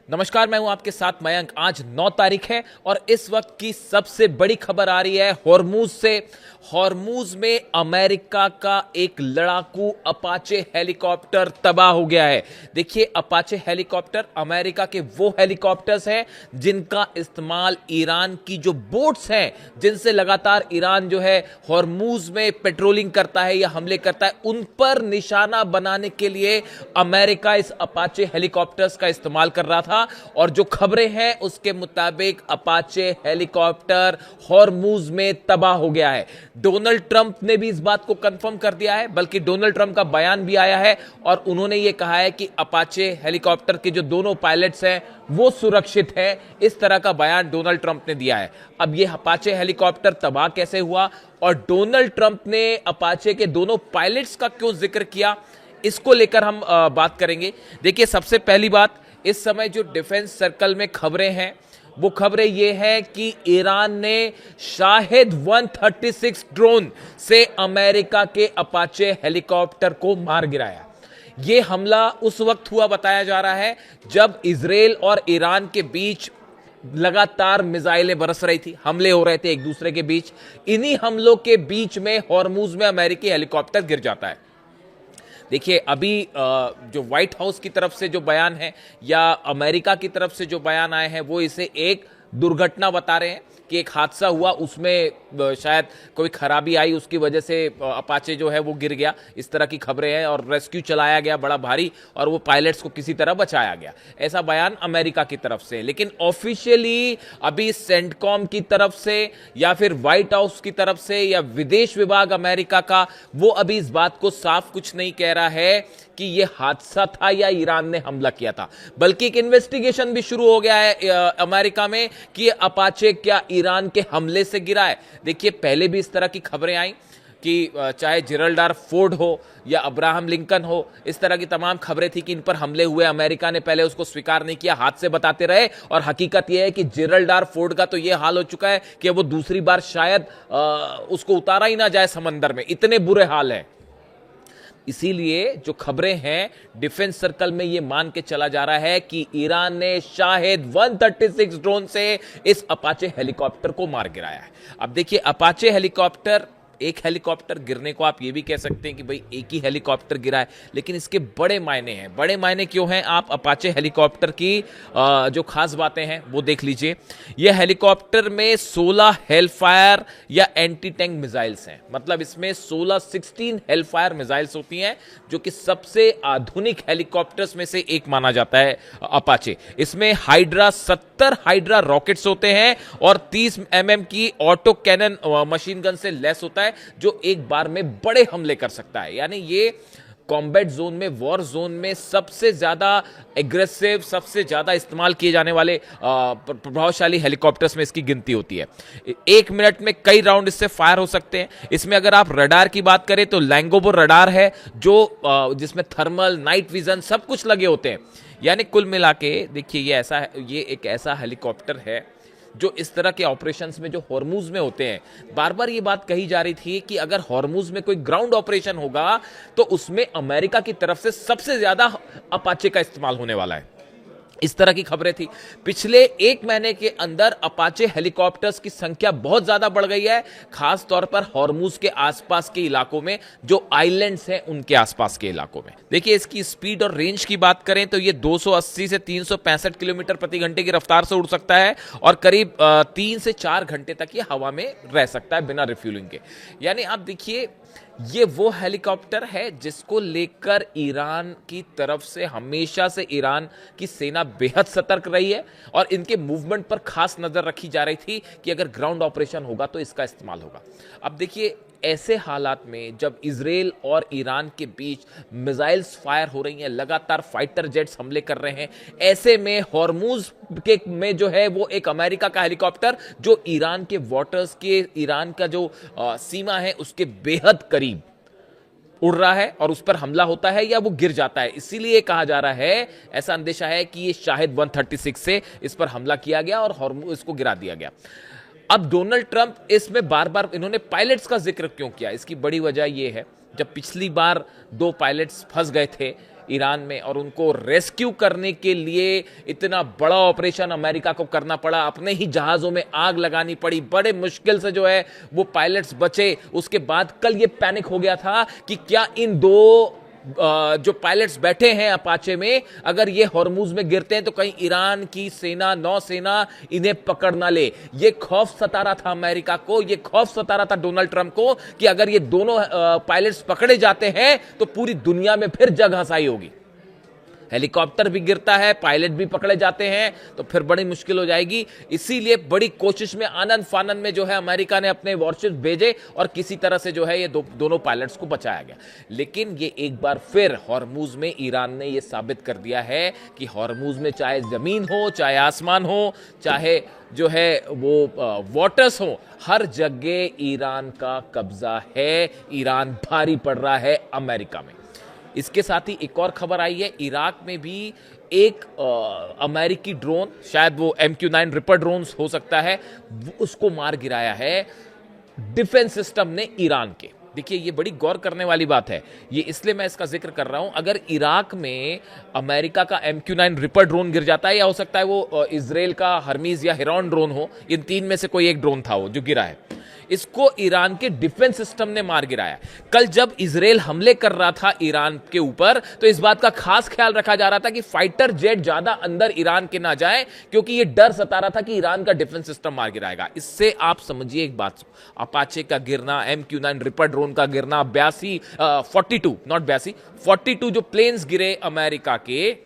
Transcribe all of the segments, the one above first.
नमस्कार, मैं हूं आपके साथ मयंक। आज 9 तारीख है और इस वक्त की सबसे बड़ी खबर आ रही है हॉर्मूज से। हॉर्मूज में अमेरिका का एक लड़ाकू अपाचे हेलीकॉप्टर तबाह हो गया है। देखिए, अपाचे हेलीकॉप्टर अमेरिका के वो हेलीकॉप्टर्स हैं जिनका इस्तेमाल ईरान की जो बोट्स हैं, जिनसे लगातार ईरान जो है हॉर्मूज में पेट्रोलिंग करता है या हमले करता है, उन पर निशाना बनाने के लिए अमेरिका इस अपाचे हेलीकॉप्टर्स का इस्तेमाल कर रहा था। और जो खबरें हैं उसके मुताबिक अपाचे हेलीकॉप्टर हॉर्मूज में तबाह हो गया है। डोनाल्ड ट्रंप ने भी इस बात को कंफर्म कर दिया है, बल्कि डोनाल्ड ट्रंप का बयान भी आया है और उन्होंने यह कहा है कि अपाचे हेलीकॉप्टर के जो दोनों पायलट्स हैं वो सुरक्षित हैं। इस तरह का बयान डोनाल्ड ट्रंप ने दिया है। अब यह अपाचे हेलीकॉप्टर तबाह कैसे हुआ और डोनाल्ड ट्रंप ने अपाचे के दोनों पायलट्स का क्यों जिक्र किया, इसको लेकर हम बात करेंगे। देखिए, सबसे पहली बात, इस समय जो डिफेंस सर्कल में खबरें हैं वो खबरें ये हैं कि ईरान ने शाहिद 136 ड्रोन से अमेरिका के अपाचे हेलीकॉप्टर को मार गिराया। यह हमला उस वक्त हुआ बताया जा रहा है जब इजराइल और ईरान के बीच लगातार मिसाइलें बरस रही थी, हमले हो रहे थे एक दूसरे के बीच। इन्हीं हमलों के बीच में हॉर्मूज में अमेरिकी हेलीकॉप्टर गिर जाता है। देखिए, अभी जो व्हाइट हाउस की तरफ से जो बयान है या अमेरिका की तरफ से जो बयान आए हैं वो इसे एक दुर्घटना बता रहे हैं कि एक हादसा हुआ, उसमें शायद कोई खराबी आई, उसकी वजह से अपाचे जो है वो गिर गया। इस तरह की खबरें हैं और रेस्क्यू चलाया गया बड़ा भारी और वो पायलट्स को किसी तरह बचाया गया, ऐसा बयान अमेरिका की तरफ से। लेकिन ऑफिशियली अभी सेंटकॉम की तरफ से या फिर व्हाइट हाउस की तरफ से या विदेश विभाग अमेरिका का, वो अभी इस बात को साफ कुछ नहीं कह रहा है कि यह हादसा था या ईरान ने हमला किया था, बल्कि एक इन्वेस्टिगेशन भी शुरू हो गया है अमेरिका में कि अपाचे क्या ईरान के हमले से गिरा है। देखिए, पहले भी इस तरह की खबरें आई कि चाहे जेरल्ड आर फोर्ड हो या अब्राहम लिंकन हो, इस तरह की तमाम खबरें थी कि इन पर हमले हुए। अमेरिका ने पहले उसको स्वीकार नहीं किया, हाथ से बताते रहे, और हकीकत यह है कि जेरल्ड आर फोर्ड का तो यह हाल हो चुका है कि वो दूसरी बार शायद उसको उतारा ही ना जाए समंदर में, इतने बुरे हाल है। इसीलिए जो खबरें हैं डिफेंस सर्कल में ये मान के चला जा रहा है कि ईरान ने शाहिद 136 ड्रोन से इस अपाचे हेलीकॉप्टर को मार गिराया है। अब देखिए, अपाचे हेलीकॉप्टर, एक हेलीकॉप्टर गिरने को आप ये भी कह सकते हैं कि भाई एक ही हेलीकॉप्टर गिरा है, लेकिन इसके बड़े मायने हैं। बड़े मायने क्यों हैं? आप अपाचे हेलीकॉप्टर की जो खास बातें हैं वो देख लीजिए। यह हेलीकॉप्टर में 16 हेलफायर या एंटी टैंक मिसाइल्स हैं, मतलब इसमें 16 हेलफायर मिसाइल्स होती हैं, जो कि सबसे आधुनिक हेलीकॉप्टर्स में से एक माना जाता है अपाचे। इसमें हाइड्रा 70 हाइड्रा रॉकेट्स होते हैं और 30 mm की ऑटो कैनन मशीन गन से लैस होता है, जो एक बार में बड़े हमले कर सकता है। यानी ये कॉम्बैट जोन में, वॉर जोन में सबसे ज्यादा एग्रेसिव, सबसे ज्यादा इस्तेमाल किए जाने वाले प्रभावशाली हेलीकॉप्टर्स में इसकी गिनती होती है। 1 मिनट में कई राउंड इससे फायर हो सकते हैं। इसमें अगर आप रडार की बात करें तो लैंगोबो रडार है, जो जिसमें थर्मल, नाइट विजन सब कुछ लगे होते हैं। यानी कुल मिला के देखिए, ये एक ऐसा हेलीकॉप्टर है जो इस तरह के ऑपरेशंस में जो हॉर्मूज में होते हैं। बार बार ये बात कही जा रही थी कि अगर हॉर्मूज में कोई ग्राउंड ऑपरेशन होगा तो उसमें अमेरिका की तरफ से सबसे ज्यादा अपाचे का इस्तेमाल होने वाला है, इस तरह की खबरें थी। पिछले 1 महीने के अंदर अपाचे हेलीकॉप्टर्स की संख्या बहुत ज्यादा बढ़ गई है, खास तौर पर हॉर्मूज के आसपास के इलाकों में, जो आइलैंड्स हैं उनके आसपास के इलाकों में। देखिए, इसकी स्पीड और रेंज की बात करें तो ये 280 से 365 किलोमीटर प्रति घंटे की रफ्तार से उड़ सकता है और करीब 3 से 4 घंटे तक ये हवा में रह सकता है बिना रिफ्यूलिंग के। यानी आप देखिए, ये वो हेलीकॉप्टर है जिसको लेकर ईरान की तरफ से हमेशा से ईरान की सेना बेहद सतर्क रही है और इनके मूवमेंट पर खास नजर रखी जा रही थी कि अगर ग्राउंड ऑपरेशन होगा तो इसका इस्तेमाल होगा। अब देखिए, ऐसे हालात में जब इजराइल और ईरान के बीच मिसाइल्स फायर हो रही हैं, लगातार फाइटर जेट्स हमले कर रहे हैं, ऐसे में हॉर्मूज के में जो है वो एक अमेरिका का हेलीकॉप्टर जो ईरान के वाटर्स के, ईरान का जो सीमा है उसके बेहद करीब उड़ रहा है और उस पर हमला होता है या वो गिर जाता है। इसीलिए कहा जा रहा है, ऐसा अंदेशा है कि ये शाहिद 136 से इस पर हमला किया गया और हॉर्मूज इसको गिरा दिया गया। अब डोनाल्ड ट्रंप इसमें बार बार इन्होंने पायलट्स का जिक्र क्यों किया? इसकी बड़ी वजह यह है, जब पिछली बार 2 पायलट्स फंस गए थे ईरान में और उनको रेस्क्यू करने के लिए इतना बड़ा ऑपरेशन अमेरिका को करना पड़ा, अपने ही जहाज़ों में आग लगानी पड़ी, बड़े मुश्किल से जो है वो पायलट्स बचे। उसके बाद कल ये पैनिक हो गया था कि क्या इन दो जो पायलट्स बैठे हैं अपाचे में, अगर ये हॉर्मूज में गिरते हैं तो कहीं ईरान की सेना, नौसेना इन्हें पकड़ ना ले। ये खौफ सता रहा था अमेरिका को, ये खौफ सता रहा था डोनाल्ड ट्रंप को कि अगर ये दोनों पायलट्स पकड़े जाते हैं तो पूरी दुनिया में फिर जग हंसाई होगी। हेलीकॉप्टर भी गिरता है, पायलट भी पकड़े जाते हैं तो फिर बड़ी मुश्किल हो जाएगी। इसीलिए बड़ी कोशिश में, आनंद फानंद में जो है अमेरिका ने अपने वॉरशिप्स भेजे और किसी तरह से जो है ये दोनों पायलट्स को बचाया गया। लेकिन ये एक बार फिर हॉर्मूज में ईरान ने ये साबित कर दिया है कि हॉर्मूज में चाहे जमीन हो, चाहे आसमान हो, चाहे जो है वो वाटर्स हो, हर जगह ईरान का कब्जा है। ईरान भारी पड़ रहा है अमेरिका में। इसके साथ ही एक और खबर आई है, इराक में भी एक अमेरिकी ड्रोन, शायद वो MQ-9 रिपर ड्रोन हो सकता है, उसको मार गिराया है डिफेंस सिस्टम ने ईरान के। देखिए ये बड़ी गौर करने वाली बात है, ये इसलिए मैं इसका जिक्र कर रहा हूं। अगर इराक में अमेरिका का MQ-9 रिपर ड्रोन गिर जाता है, या हो सकता है वो इजराइल का हर्मीज या हेरॉन ड्रोन हो, इन तीन में से कोई एक ड्रोन था वो जो गिरा है, इसको ईरान के डिफेंस सिस्टम ने मार गिराया। कल जब इजराइल हमले कर रहा था ईरान के ऊपर, तो इस बात का खास ख्याल रखा जा रहा था कि फाइटर जेट ज्यादा अंदर ईरान के ना जाए, क्योंकि ये डर सता रहा था कि ईरान का डिफेंस सिस्टम मार गिराएगा। इससे आप समझिए एक बात, अपाचे का गिरना, MQ-9 रिपर ड्रोन का गिरना, 42 जो प्लेन्स गिरे अमेरिका के,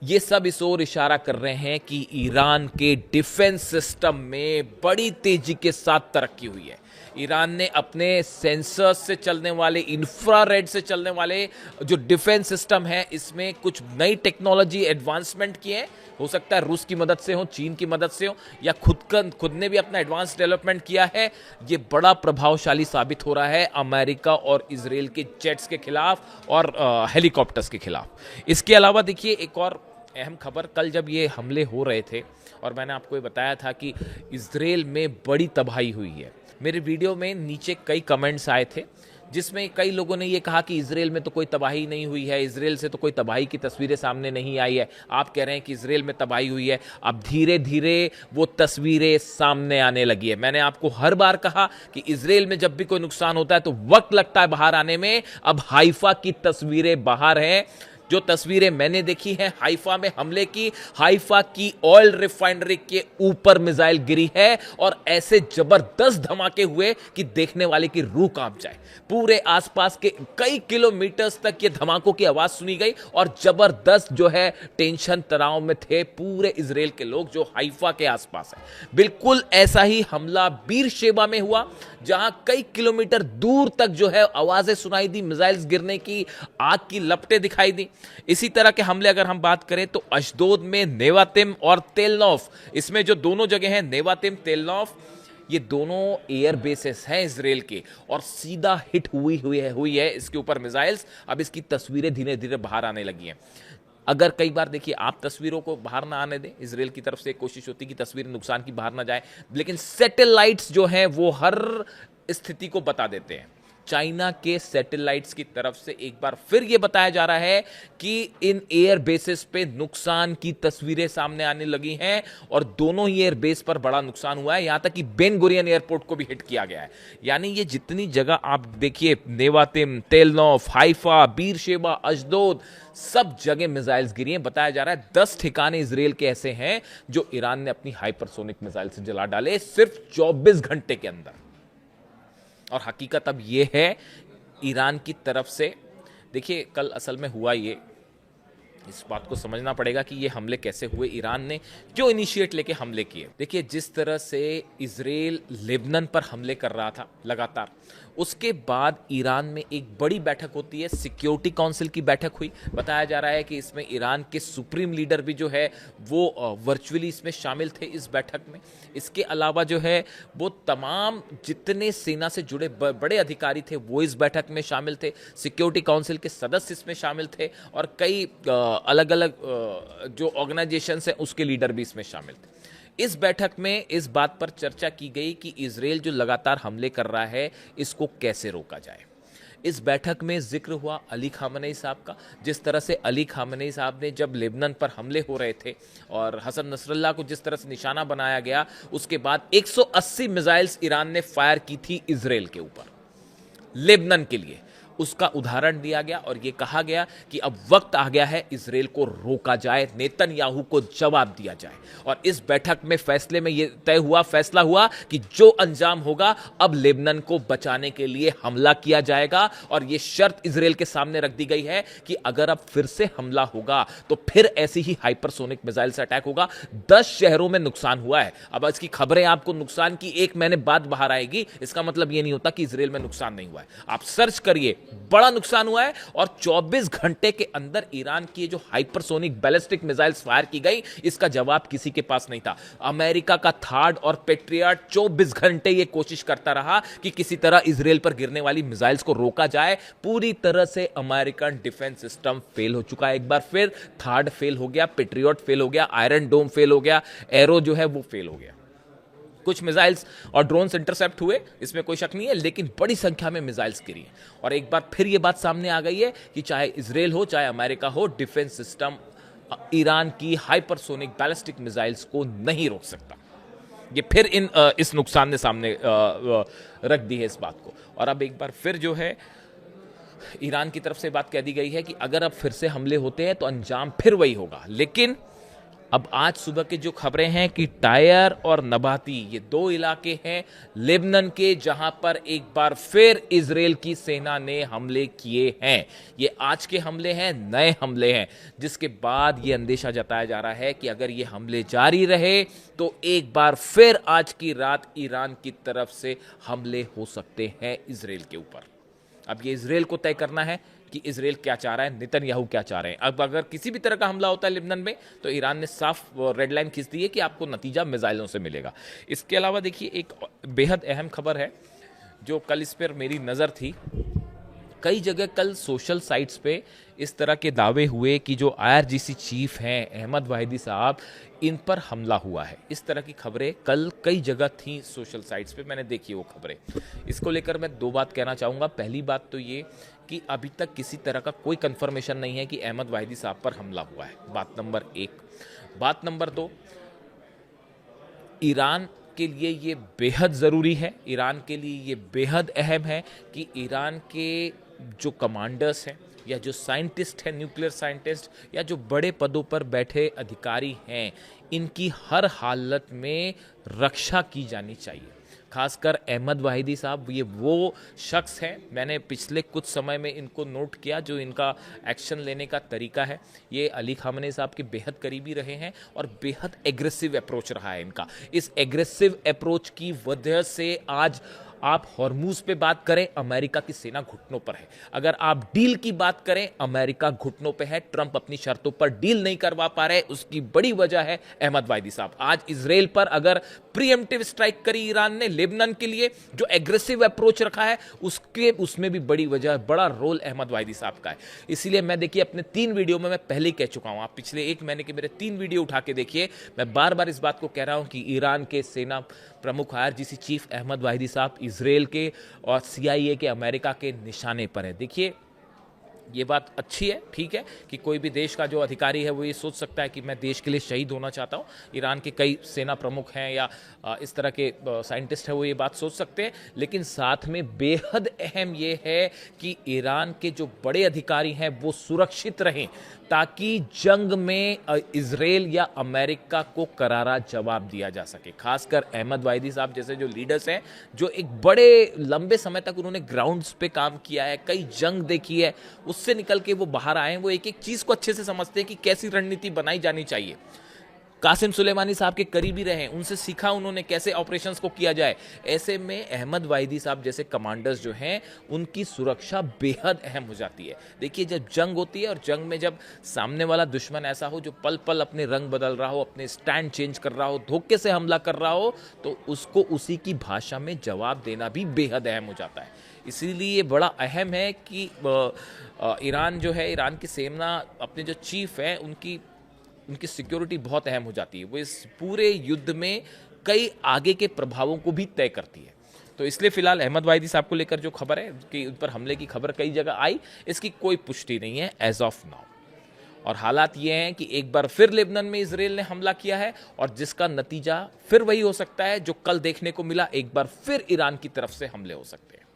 ये सब इस ओर इशारा कर रहे हैं कि ईरान के डिफेंस सिस्टम में बड़ी तेजी के साथ तरक्की हुई है। ईरान ने अपने सेंसर्स से चलने वाले, इंफ्रारेड से चलने वाले जो डिफेंस सिस्टम है, इसमें कुछ नई टेक्नोलॉजी एडवांसमेंट किए हैं। हो सकता है रूस की मदद से हो, चीन की मदद से हो, या खुद ने भी अपना एडवांस डेवलपमेंट किया है। ये बड़ा प्रभावशाली साबित हो रहा है अमेरिका और इजराइल के जेट्स के खिलाफ और हेलीकॉप्टर्स के खिलाफ। इसके अलावा देखिए एक और अहम खबर, कल जब ये हमले हो रहे थे और मैंने आपको ये बताया था कि इजराइल में बड़ी तबाही हुई है, मेरे वीडियो में नीचे कई कमेंट्स आए थे जिसमें कई लोगों ने ये कहा कि इजराइल में तो कोई तबाही नहीं हुई है, इजराइल से तो कोई तबाही की तस्वीरें सामने नहीं आई है। आप कह रहे हैं कि इजराइल में तबाही हुई है। अब धीरे धीरे वो तस्वीरें सामने आने लगी है। मैंने आपको हर बार कहा कि इजराइल में जब भी कोई नुकसान होता है तो वक्त लगता है बाहर आने में। अब हाइफा की तस्वीरें बाहर हैं। जो तस्वीरें मैंने देखी हैं हाइफा में हमले की, हाइफा की ऑयल रिफाइनरी के ऊपर मिसाइल गिरी है और ऐसे जबरदस्त धमाके हुए कि देखने वाले की रूह कांप जाए। पूरे आसपास के कई किलोमीटर्स तक ये धमाकों की आवाज सुनी गई और जबरदस्त जो है टेंशन तनाव में थे पूरे इजराइल के लोग जो हाइफा के आसपास है। बिल्कुल ऐसा ही हमला बीरशेबा में हुआ, जहां कई किलोमीटर दूर तक जो है आवाजें सुनाई दी, मिसाइल्स गिरने की, आग की लपटें दिखाई दी। इसी तरह के हमले अगर हम बात करें तो अशदोद में नेवातिम और तेलनौफ, इसमें जो दोनों जगह हैं नेवातिम, तेलनौफ, ये दोनों एयर बेसेस हैं इजराइल के और सीधा हिट हुई है इसके ऊपर मिसाइल्स। अब इसकी तस्वीरें धीरे धीरे बाहर आने लगी हैं। अगर कई बार देखिए आप तस्वीरों को बाहर ना आने दें, इजराइल की तरफ से एक कोशिश होती है कि तस्वीरें नुकसान की बाहर ना जाए, लेकिन सैटेलाइट्स जो हैं वो हर स्थिति को बता देते हैं। चाइना के सैटेलाइट्स की तरफ से एक बार फिर यह बताया जा रहा है कि इन एयर बेसेस पे नुकसान की तस्वीरें सामने आने लगी हैं और दोनों ही एयर बेस पर बड़ा नुकसान हुआ है। यहां तक कि बेन गुरियन एयरपोर्ट को भी हिट किया गया है। यानी ये जितनी जगह आप देखिए, नेवातिम, तेलनौफ, हाइफा, बीरशेबा, अशदोद, सब जगह मिसाइल्स गिरी हैं। बताया जा रहा है 10 ठिकाने इजराइल के ऐसे हैं जो ईरान ने अपनी हाइपरसोनिक मिसाइल से जला डाले सिर्फ 24 घंटे के अंदर। और हकीकत अब यह है ईरान की तरफ से, देखिए कल असल में हुआ ये, इस बात को समझना पड़ेगा कि ये हमले कैसे हुए, ईरान ने क्यों इनिशिएट लेके हमले किए। देखिए जिस तरह से इजराइल लेबनान पर हमले कर रहा था लगातार, उसके बाद ईरान में एक बड़ी बैठक होती है, सिक्योरिटी काउंसिल की बैठक हुई। बताया जा रहा है कि इसमें ईरान के सुप्रीम लीडर भी जो है वो वर्चुअली इसमें शामिल थे इस बैठक में। इसके अलावा जो है वो तमाम जितने सेना से जुड़े बड़े अधिकारी थे वो इस बैठक में शामिल थे, सिक्योरिटी काउंसिल के सदस्य इसमें शामिल थे और कई अलग अलग जो ऑर्गेनाइजेशंस हैं उसके लीडर भी इसमें शामिल थे। इस बैठक में इस बात पर चर्चा की गई कि इजराइल जो लगातार हमले कर रहा है इसको कैसे रोका जाए। इस बैठक में जिक्र हुआ अली खामनेई साहब का। जिस तरह से अली खामनेई साहब ने जब लेबनान पर हमले हो रहे थे और हसन नसरल्लाह को जिस तरह से निशाना बनाया गया, उसके बाद 180 मिसाइल्स ईरान ने फायर की थी इजराइल के ऊपर, लेबनान के लिए। उसका उदाहरण दिया गया और यह कहा गया कि अब वक्त आ गया है इजराइल को रोका जाए, नेतन्याहू को जवाब दिया जाए। और इस बैठक में फैसले में यह फैसला हुआ कि जो अंजाम होगा, अब लेबनान को बचाने के लिए हमला किया जाएगा। और यह शर्त इजराइल के सामने रख दी गई है कि अगर अब फिर से हमला होगा तो फिर ऐसी ही हाइपरसोनिक मिसाइल से अटैक होगा। 10 शहरों में नुकसान हुआ है। अब इसकी खबरें आपको नुकसान की एक महीने बाद बाहर आएगी, इसका मतलब यह नहीं होता कि इजराइल में नुकसान नहीं हुआ है। आप सर्च करिए, बड़ा नुकसान हुआ है। और 24 घंटे के अंदर ईरान की जो हाइपरसोनिक बैलिस्टिक मिसाइल्स फायर की गई, इसका जवाब किसी के पास नहीं था। अमेरिका का थार्ड और पेट्रियट 24 घंटे यह कोशिश करता रहा कि किसी तरह इजराइल पर गिरने वाली मिसाइल्स को रोका जाए। पूरी तरह से अमेरिकन डिफेंस सिस्टम फेल हो चुका है। एक बार फिर थार्ड फेल हो गया, पेट्रियट फेल हो गया, आयरन डोम फेल हो गया, एरो जो है वो फेल हो गया। कुछ मिसाइल्स और ड्रोन्स इंटरसेप्ट हुए, इसमें कोई शक नहीं है, लेकिन बड़ी संख्या में मिसाइल्स गिरी हैं। और एक बार फिर यह बात सामने आ गई है कि चाहे इजराइल हो चाहे अमेरिका हो, डिफेंस सिस्टम ईरान की हाइपरसोनिक बैलिस्टिक मिसाइल्स को नहीं रोक सकता। ये फिर इस नुकसान ने सामने रख दी है इस बात को। और अब एक बार फिर जो है ईरान की तरफ से बात कह दी गई है कि अगर अब फिर से हमले होते हैं तो अंजाम फिर वही होगा। लेकिन अब आज सुबह की जो खबरें हैं कि टायर और नबाती, ये 2 इलाके हैं लेबनान के, जहां पर एक बार फिर इजराइल की सेना ने हमले किए हैं। ये आज के हमले हैं, नए हमले हैं, जिसके बाद ये अंदेशा जताया जा रहा है कि अगर ये हमले जारी रहे तो एक बार फिर आज की रात ईरान की तरफ से हमले हो सकते हैं इजराइल के ऊपर। अब ये इजराइल को तय करना है कि इजराइल क्या चाह रहा है, नेतन्याहू क्या चाह रहे हैं। अब अगर किसी भी तरह का हमला होता है लेबनान में तो ईरान ने साफ रेड लाइन खींच दी है कि आपको नतीजा मिसाइलों से मिलेगा। इसके अलावा देखिए एक बेहद अहम खबर है जो कल इस पर मेरी नज़र थी। कई जगह कल सोशल साइट्स पे इस तरह के दावे हुए कि जो IRGC चीफ हैं अहमद वाहिदी साहब, इन पर हमला हुआ है। इस तरह की खबरें कल कई जगह थी सोशल साइट्स पे, मैंने देखी वो खबरें। इसको लेकर मैं 2 बात कहना चाहूँगा। पहली बात तो ये कि अभी तक किसी तरह का कोई कंफर्मेशन नहीं है कि अहमद वाहिदी साहब पर हमला हुआ है, बात नंबर 1। बात नंबर 2, ईरान के लिए ये बेहद ज़रूरी है, ईरान के लिए ये बेहद अहम है कि ईरान के जो कमांडर्स हैं या जो साइंटिस्ट हैं, न्यूक्लियर साइंटिस्ट या जो बड़े पदों पर बैठे अधिकारी हैं, इनकी हर हालत में रक्षा की जानी चाहिए। खासकर अहमद वाहिदी साहब, ये वो शख्स हैं, मैंने पिछले कुछ समय में इनको नोट किया, जो इनका एक्शन लेने का तरीका है। ये अली खामनेई साहब के बेहद करीबी रहे हैं और बेहद एग्रेसिव अप्रोच रहा है इनका। इस एग्रेसिव अप्रोच की वजह से आज आप हॉर्मूज पे बात करें, अमेरिका की सेना घुटनों पर है। अगर आप डील की बात करें, अमेरिका घुटनों पे है। ट्रंप अपनी शर्तों पर डील नहीं करवा पा रहे, उसकी बड़ी वजह है अहमद वाहिदी साहब। आज इजराइल पर अगर प्रीएम्प्टिव स्ट्राइक करी ईरान ने लेबनान के लिए, जो एग्रेसिव अप्रोच रखा है, उसमें भी बड़ी वजह, बड़ा रोल अहमद वाहिदी साहब का है। इसीलिए मैं देखिए अपने 3 वीडियो में मैं पहले ही कह चुका हूं, आप पिछले 1 महीने के मेरे 3 वीडियो उठा के देखिए, मैं बार बार इस बात को कह रहा हूं कि ईरान के सेना प्रमुख IRGC चीफ अहमद वाहिदी साहब इजराइल के और CIA के, अमेरिका के निशाने पर है। देखिए ये बात अच्छी है, ठीक है कि कोई भी देश का जो अधिकारी है वो ये सोच सकता है कि मैं देश के लिए शहीद होना चाहता हूँ। ईरान के कई सेना प्रमुख हैं या इस तरह के साइंटिस्ट हैं, वो ये बात सोच सकते हैं। लेकिन साथ में बेहद अहम ये है कि ईरान के जो बड़े अधिकारी हैं वो सुरक्षित रहें, ताकि जंग में इजराइल या अमेरिका को करारा जवाब दिया जा सके। खासकर अहमद वाहिदी साहब जैसे जो लीडर्स हैं, जो एक बड़े लंबे समय तक उन्होंने ग्राउंड्स पे काम किया है, कई जंग देखी है, उससे निकल के वो बाहर आए हैं, वो एक एक चीज़ को अच्छे से समझते हैं कि कैसी रणनीति बनाई जानी चाहिए। कासिम सुलेमानी साहब के करीबी रहे, उनसे सीखा उन्होंने कैसे ऑपरेशंस को किया जाए। ऐसे में अहमद वाहिदी साहब जैसे कमांडर्स जो हैं, उनकी सुरक्षा बेहद अहम हो जाती है। देखिए जब जंग होती है और जंग में जब सामने वाला दुश्मन ऐसा हो जो पल पल अपने रंग बदल रहा हो, अपने स्टैंड चेंज कर रहा हो, धोखे से हमला कर रहा हो, तो उसको उसी की भाषा में जवाब देना भी बेहद अहम हो जाता है। इसीलिए बड़ा अहम है कि ईरान जो है, ईरान की सेना, अपने जो चीफ हैं, उनकी सिक्योरिटी बहुत अहम हो जाती है। वो इस पूरे युद्ध में कई आगे के प्रभावों को भी तय करती है। तो तो इसलिए फिलहाल अहमद वाहिदी साहब को लेकर जो खबर है कि उन पर हमले की खबर कई जगह आई, इसकी कोई पुष्टि नहीं है एज ऑफ नाउ। और हालात ये हैं कि एक बार फिर लेबनान में इजराइल ने हमला किया है और जिसका नतीजा फिर वही हो सकता है जो कल देखने को मिला, एक बार फिर ईरान की तरफ से हमले हो सकते हैं।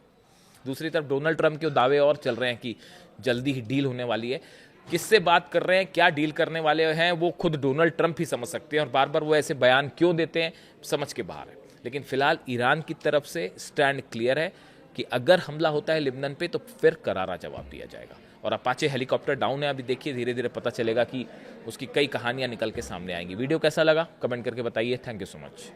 दूसरी तरफ डोनाल्ड ट्रंप के दावे और चल रहे हैं कि जल्दी ही डील होने वाली है। किससे बात कर रहे हैं, क्या डील करने वाले हैं, वो खुद डोनाल्ड ट्रंप ही समझ सकते हैं और बार बार वो ऐसे बयान क्यों देते हैं समझ के बाहर है। लेकिन फिलहाल ईरान की तरफ से स्टैंड क्लियर है कि अगर हमला होता है लेबनान पे तो फिर करारा जवाब दिया जाएगा। और अपाचे हेलीकॉप्टर डाउन है, अभी देखिए धीरे धीरे पता चलेगा कि उसकी कई कहानियां निकल के सामने आएंगी। वीडियो कैसा लगा कमेंट करके बताइए। Thank you so much.